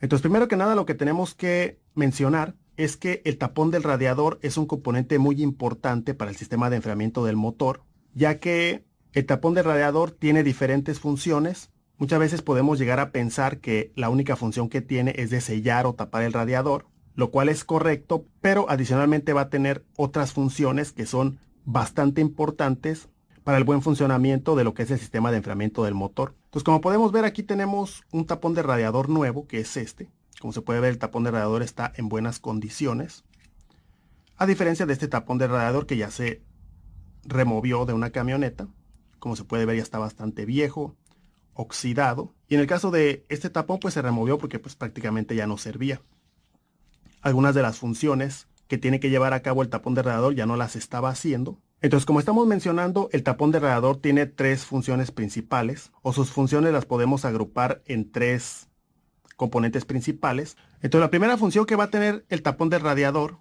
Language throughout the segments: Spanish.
Entonces, primero que nada, lo que tenemos que mencionar es que el tapón del radiador es un componente muy importante para el sistema de enfriamiento del motor, ya que el tapón del radiador tiene diferentes funciones. Muchas veces podemos llegar a pensar que la única función que tiene es de sellar o tapar el radiador, lo cual es correcto, pero adicionalmente va a tener otras funciones que son bastante importantes para el buen funcionamiento de lo que es el sistema de enfriamiento del motor. Entonces, como podemos ver, aquí tenemos un tapón de radiador nuevo, que es este. Como se puede ver, el tapón de radiador está en buenas condiciones, a diferencia de este tapón de radiador que ya se removió de una camioneta. Como se puede ver, ya está bastante viejo, oxidado. Y en el caso de este tapón, pues se removió porque pues prácticamente ya no servía. Algunas de las funciones que tiene que llevar a cabo el tapón de radiador ya no las estaba haciendo. Entonces, como estamos mencionando, el tapón de radiador tiene tres funciones principales, o sus funciones las podemos agrupar en tres componentes principales. Entonces, la primera función que va a tener el tapón del radiador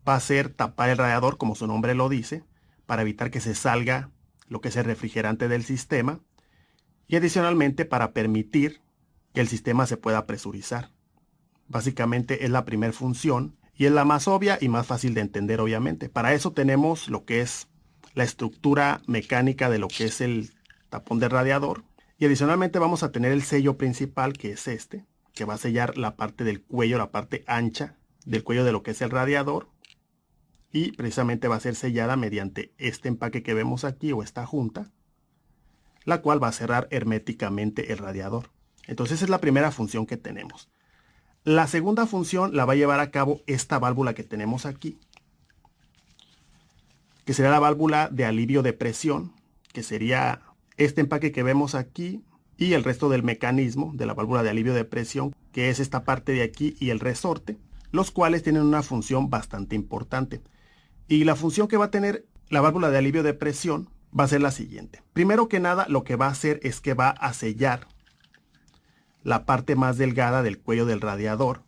va a ser tapar el radiador, como su nombre lo dice, para evitar que se salga lo que es el refrigerante del sistema, y adicionalmente para permitir que el sistema se pueda presurizar. Básicamente es la primera función y es la más obvia y más fácil de entender, obviamente. Para eso tenemos lo que es la estructura mecánica de lo que es el tapón del radiador, y adicionalmente vamos a tener el sello principal, que es este, que va a sellar la parte del cuello, la parte ancha del cuello de lo que es el radiador, y precisamente va a ser sellada mediante este empaque que vemos aquí, o esta junta, la cual va a cerrar herméticamente el radiador. Entonces esa es la primera función que tenemos. La segunda función la va a llevar a cabo esta válvula que tenemos aquí, que será la válvula de alivio de presión, que sería este empaque que vemos aquí y el resto del mecanismo de la válvula de alivio de presión, que es esta parte de aquí y el resorte, los cuales tienen una función bastante importante. Y la función que va a tener la válvula de alivio de presión va a ser la siguiente. Primero que nada, lo que va a hacer es que va a sellar la parte más delgada del cuello del radiador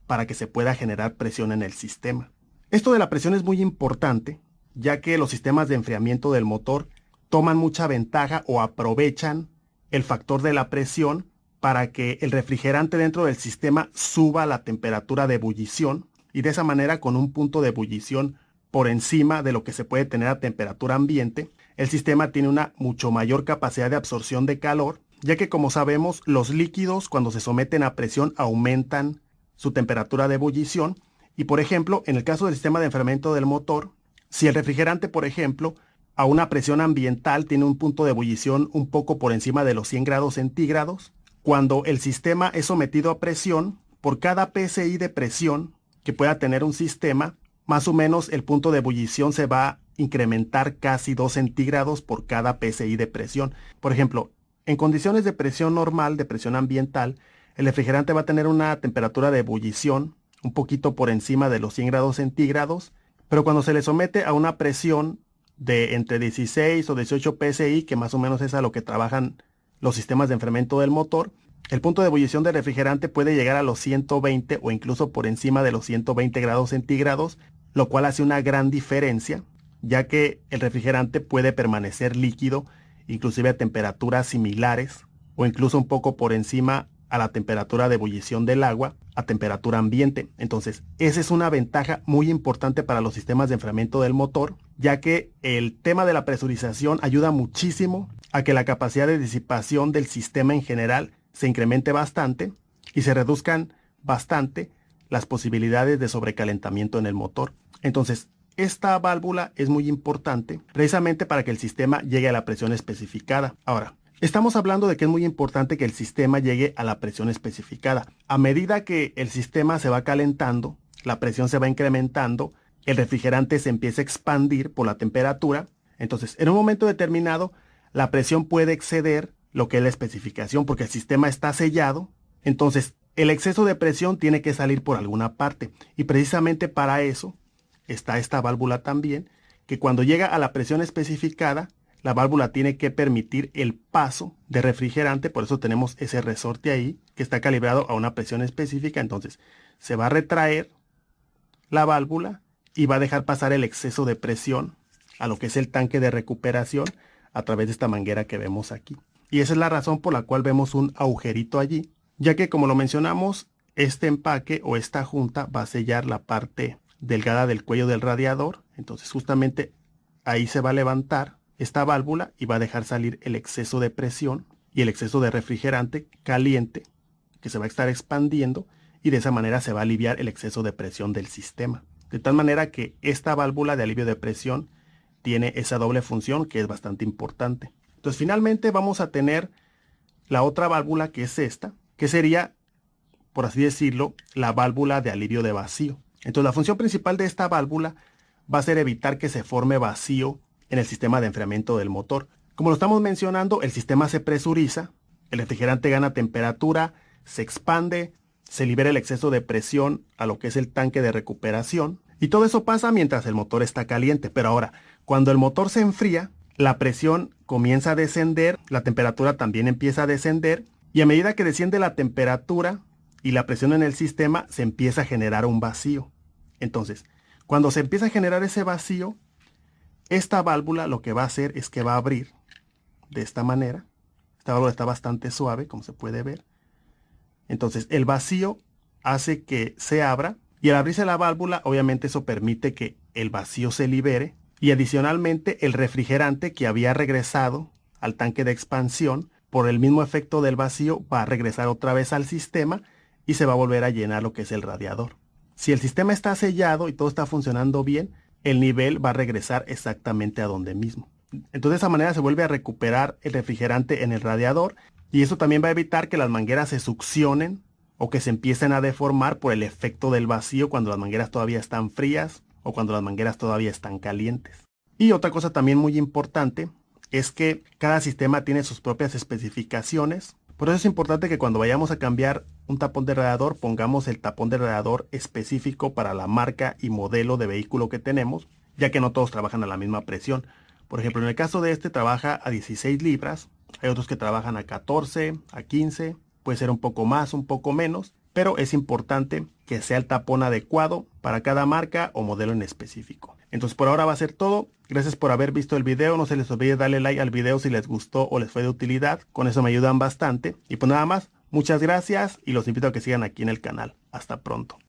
para que se pueda generar presión en el sistema. Esto de la presión es muy importante, ya que los sistemas de enfriamiento del motor toman mucha ventaja o aprovechan el factor de la presión para que el refrigerante dentro del sistema suba la temperatura de ebullición, y de esa manera, con un punto de ebullición por encima de lo que se puede tener a temperatura ambiente, el sistema tiene una mucho mayor capacidad de absorción de calor, ya que, como sabemos, los líquidos cuando se someten a presión aumentan su temperatura de ebullición. Y por ejemplo, en el caso del sistema de enfriamiento del motor, si el refrigerante, por ejemplo, a una presión ambiental tiene un punto de ebullición un poco por encima de los 100 grados centígrados, cuando el sistema es sometido a presión, por cada PSI de presión que pueda tener un sistema, más o menos el punto de ebullición se va a incrementar casi 2 centígrados por cada PSI de presión. Por ejemplo, en condiciones de presión normal, de presión ambiental, el refrigerante va a tener una temperatura de ebullición un poquito por encima de los 100 grados centígrados, pero cuando se le somete a una presión de entre 16 o 18 PSI, que más o menos es a lo que trabajan los sistemas de enfriamiento del motor, el punto de ebullición del refrigerante puede llegar a los 120 o incluso por encima de los 120 grados centígrados, lo cual hace una gran diferencia, ya que el refrigerante puede permanecer líquido inclusive a temperaturas similares o incluso un poco por encima a la temperatura de ebullición del agua a temperatura ambiente. Entonces, esa es una ventaja muy importante para los sistemas de enfriamiento del motor, ya que el tema de la presurización ayuda muchísimo a que la capacidad de disipación del sistema en general se incremente bastante y se reduzcan bastante las posibilidades de sobrecalentamiento en el motor. Entonces, esta válvula es muy importante precisamente para que el sistema llegue a la presión especificada. Ahora, estamos hablando de que es muy importante que el sistema llegue a la presión especificada. A medida que el sistema se va calentando, la presión se va incrementando, el refrigerante se empieza a expandir por la temperatura. Entonces, en un momento determinado, la presión puede exceder lo que es la especificación porque el sistema está sellado. Entonces, el exceso de presión tiene que salir por alguna parte. Y precisamente para eso está esta válvula también, que cuando llega a la presión especificada, la válvula tiene que permitir el paso de refrigerante. Por eso tenemos ese resorte ahí que está calibrado a una presión específica. Entonces se va a retraer la válvula y va a dejar pasar el exceso de presión a lo que es el tanque de recuperación a través de esta manguera que vemos aquí. Y esa es la razón por la cual vemos un agujerito allí, ya que, como lo mencionamos, este empaque o esta junta va a sellar la parte delgada del cuello del radiador. Entonces justamente ahí se va a levantar esta válvula y va a dejar salir el exceso de presión y el exceso de refrigerante caliente que se va a estar expandiendo, y de esa manera se va a aliviar el exceso de presión del sistema. De tal manera que esta válvula de alivio de presión tiene esa doble función que es bastante importante. Entonces finalmente vamos a tener la otra válvula, que es esta, que sería, por así decirlo, la válvula de alivio de vacío. Entonces la función principal de esta válvula va a ser evitar que se forme vacío en el sistema de enfriamiento del motor. Como lo estamos mencionando, el sistema se presuriza, el refrigerante gana temperatura, se expande, se libera el exceso de presión a lo que es el tanque de recuperación, y todo eso pasa mientras el motor está caliente. Pero ahora, cuando el motor se enfría, la presión comienza a descender, la temperatura también empieza a descender, y a medida que desciende la temperatura y la presión en el sistema, se empieza a generar un vacío. Entonces, cuando se empieza a generar ese vacío, esta válvula lo que va a hacer es que va a abrir de esta manera. Esta válvula está bastante suave, como se puede ver. Entonces el vacío hace que se abra, y al abrirse la válvula obviamente eso permite que el vacío se libere, y adicionalmente el refrigerante que había regresado al tanque de expansión por el mismo efecto del vacío va a regresar otra vez al sistema y se va a volver a llenar lo que es el radiador. Si el sistema está sellado y todo está funcionando bien, el nivel va a regresar exactamente a donde mismo. Entonces de esa manera se vuelve a recuperar el refrigerante en el radiador, y eso también va a evitar que las mangueras se succionen o que se empiecen a deformar por el efecto del vacío cuando las mangueras todavía están frías o cuando las mangueras todavía están calientes. Y otra cosa también muy importante es que cada sistema tiene sus propias especificaciones. Por eso es importante que cuando vayamos a cambiar un tapón de radiador, pongamos el tapón de radiador específico para la marca y modelo de vehículo que tenemos, ya que no todos trabajan a la misma presión. Por ejemplo, en el caso de este trabaja a 16 libras, hay otros que trabajan a 14, a 15, puede ser un poco más, un poco menos, pero es importante que sea el tapón adecuado para cada marca o modelo en específico. Entonces por ahora va a ser todo. Gracias por haber visto el video. No se les olvide darle like al video si les gustó o les fue de utilidad. Con eso me ayudan bastante. Y pues nada más, muchas gracias y los invito a que sigan aquí en el canal. Hasta pronto.